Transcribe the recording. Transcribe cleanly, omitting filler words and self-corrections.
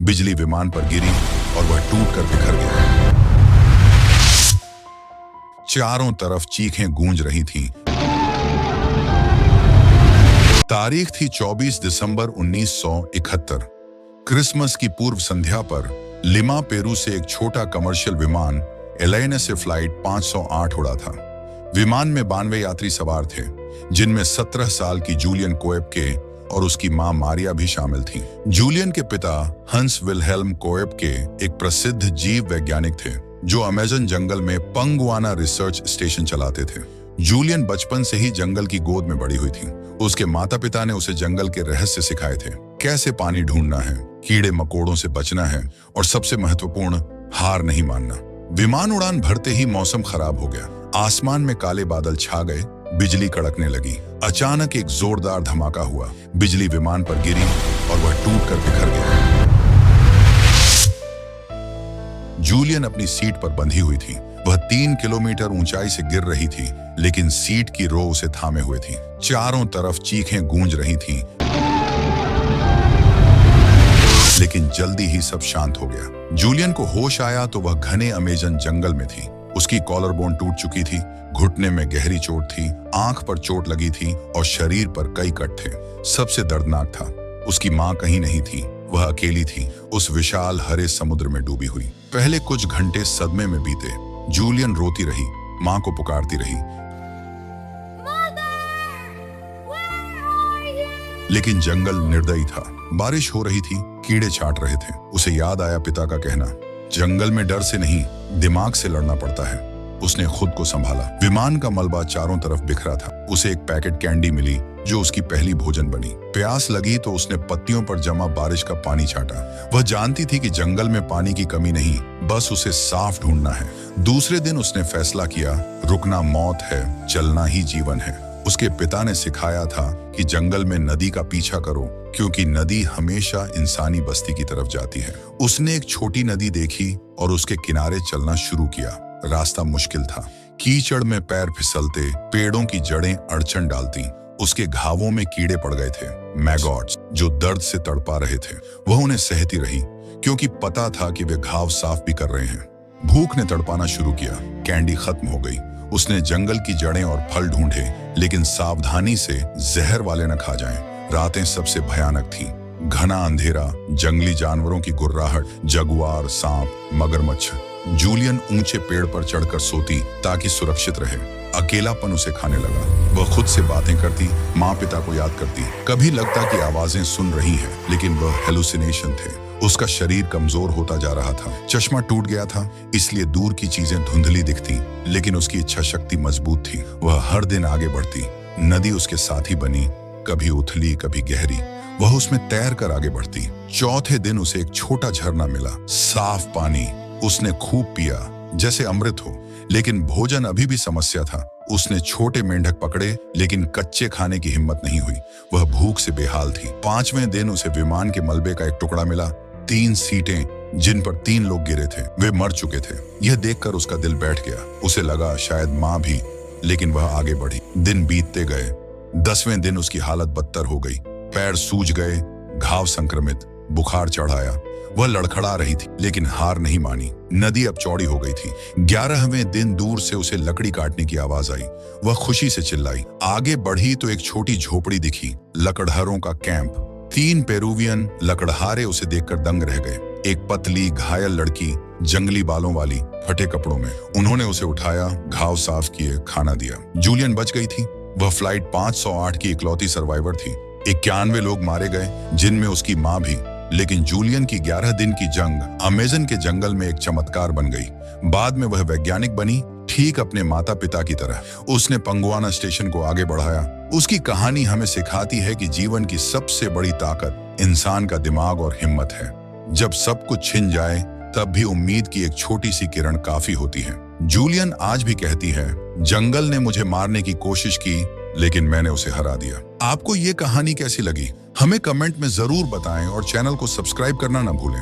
बिजली विमान पर गिरी और वह टूटकर बिखर गया। चारों तरफ चीखें गूंज रही थीं। तारीख थी 24 दिसंबर 1971। क्रिसमस की पूर्व संध्या पर लिमा पेरू से एक छोटा कमर्शियल विमान एलायनस से फ्लाइट 508 उड़ा था। विमान में 92 यात्री सवार थे, जिनमें 17 साल की जूलियन कोएप्के और उसकी मां मारिया भी शामिल थीं। जूलियन के पिता हंस विल्हेल्म कोएप्के एक प्रसिद्ध जीव वैज्ञानिक थे, जो अमेज़न जंगल में पंगुआना रिसर्च स्टेशन चलाते थे। जूलियन बचपन से ही जंगल की गोद में बड़ी हुई थी। उसके माता पिता ने उसे जंगल के रहस्य सिखाए थे, कैसे पानी ढूंढना है, कीड़े मकोड़ों से बचना है और सबसे महत्वपूर्ण, हार नहीं मानना। विमान उड़ान भरते ही मौसम खराब हो गया। आसमान में काले बादल छा गए, बिजली कड़कने लगी। अचानक एक जोरदार धमाका हुआ, बिजली विमान पर गिरी और वह टूटकर बिखर गया। जूलियन अपनी सीट पर बंधी हुई थी। वह 3 किलोमीटर ऊंचाई से गिर रही थी, लेकिन सीट की रो उसे थामे हुए थी। चारों तरफ चीखें गूंज रही थीं, लेकिन जल्दी ही सब शांत हो गया। जूलियन को होश आया तो वह घने अमेज़न जंगल में थी। उसकी कॉलर बोन टूट चुकी थी, घुटने में गहरी चोट थी, आंख पर चोट लगी थी और शरीर पर कई कट थे। सबसे दर्दनाक था, उसकी मां कहीं नहीं थी। वह अकेली थी, उस विशाल हरे समुद्र में डूबी हुई। पहले कुछ घंटे सदमे में बीते। जूलियन रोती रही, मां को पुकारती रही, लेकिन जंगल निर्दयी था। बारिश हो रही थी, कीड़े छाट रहे थे। उसे याद आया पिता का कहना, जंगल में डर से नहीं, दिमाग से लड़ना पड़ता है। उसने खुद को संभाला। विमान का मलबा चारों तरफ बिखरा था। उसे एक पैकेट कैंडी मिली, जो उसकी पहली भोजन बनी। प्यास लगी तो उसने पत्तियों पर जमा बारिश का पानी छाटा। वह जानती थी कि जंगल में पानी की कमी नहीं, बस उसे साफ ढूंढना है। दूसरे दिन उसने फैसला किया, रुकना मौत है, चलना ही जीवन है। उसके पिता ने सिखाया था कि जंगल में नदी का पीछा करो, क्योंकि नदी हमेशा इंसानी बस्ती की तरफ जाती है। उसने एक छोटी नदी देखी और उसके किनारे चलना शुरू किया। रास्ता मुश्किल था, कीचड़ में पैर फिसलते, पेड़ों की जड़ें अड़चन डालती। उसके घावों में कीड़े पड़ गए थे, मैगॉट्स, जो दर्द से तड़पा रहे थे। वह उन्हें सहती रही, क्योंकि पता था कि वे घाव साफ भी कर रहे हैं। भूख ने तड़पाना शुरू किया, कैंडी खत्म हो गई। उसने जंगल की जड़ें और फल ढूंढे, लेकिन सावधानी से जहर वाले न खा जाएं। रातें सबसे भयानक थीं। घना अंधेरा, जंगली जानवरों की गुर्राहट, जगुआर, सांप, मगरमच्छ। जूलियन ऊंचे पेड़ पर चढ़कर सोती ताकि सुरक्षित रहे। अकेलापन उसे खाने लगा। वह खुद से बातें करती, माँ पिता को याद करती। कभी लगता कि आवाजें सुन रही हैं, लेकिन वह हेलुसिनेशन थे। उसका शरीर कमजोर होता जा रहा था। चश्मा टूट गया था, इसलिए दूर की चीजें धुंधली दिखती, लेकिन उसकी इच्छा शक्ति मजबूत थी। वह हर दिन आगे बढ़ती। नदी उसके साथी बनी, कभी उथली, कभी गहरी। वह उसमें तैर कर आगे बढ़ती। चौथे दिन उसे एक छोटा झरना मिला, साफ पानी। उसने खूब पिया, जैसे अमृत हो, लेकिन भोजन अभी भी समस्या था। उसने छोटे मेंढक पकड़े, लेकिन कच्चे खाने की हिम्मत नहीं हुई। वह भूख से बेहाल थी। 5वें दिन उसे विमान के मलबे का एक टुकड़ा मिला। 3 सीटें जिन पर 3 लोग गिरे थे, वे मर चुके थे। यह देखकर उसका दिल बैठ गया। उसे लगा शायद मां भी, लेकिन वह आगे बढ़ी। दिन बीतते गए। 10वें दिन उसकी हालत बदतर हो गई। पैर सूज गए, घाव संक्रमित, बुखार चढ़ आया। वह लड़खड़ा रही थी, लेकिन हार नहीं मानी। नदी अब चौड़ी हो गई थी। 11वें दिन दूर से उसे लकड़ी काटने की आवाज आई। वह खुशी से चिल्लाई। आगे बढ़ी तो एक छोटी झोपड़ी दिखी, लकड़हारों का कैंप। 3 पेरुवियन लकड़हारे उसे देखकर दंग रह गए। एक पतली घायल लड़की, जंगली बालों वाली, फटे कपड़ों में। उन्होंने उसे उठाया, घाव साफ किए, खाना दिया। जूलियन बच गई थी। वह फ्लाइट 508 की इकलौती सर्वाइवर थी। 91 लोग मारे गए, जिनमें उसकी मां भी। लेकिन जूलियन की 11 दिन की जंग अमेज़न के जंगल में एक चमत्कार बन गई। बाद में वह वैज्ञानिक बनी, ठीक अपने माता पिता की तरह। उसने पंगुआना स्टेशन को आगे बढ़ाया। उसकी कहानी हमें सिखाती है कि जीवन की सबसे बड़ी ताकत इंसान का दिमाग और हिम्मत है। जब सब कुछ छिन जाए, तब भी उम्मीद की एक छोटी सी किरण काफी होती है। जूलियन आज भी कहती है, जंगल ने मुझे मारने की कोशिश की, लेकिन मैंने उसे हरा दिया। आपको ये कहानी कैसी लगी? हमें कमेंट में जरूर बताएं और चैनल को सब्सक्राइब करना ना भूलें।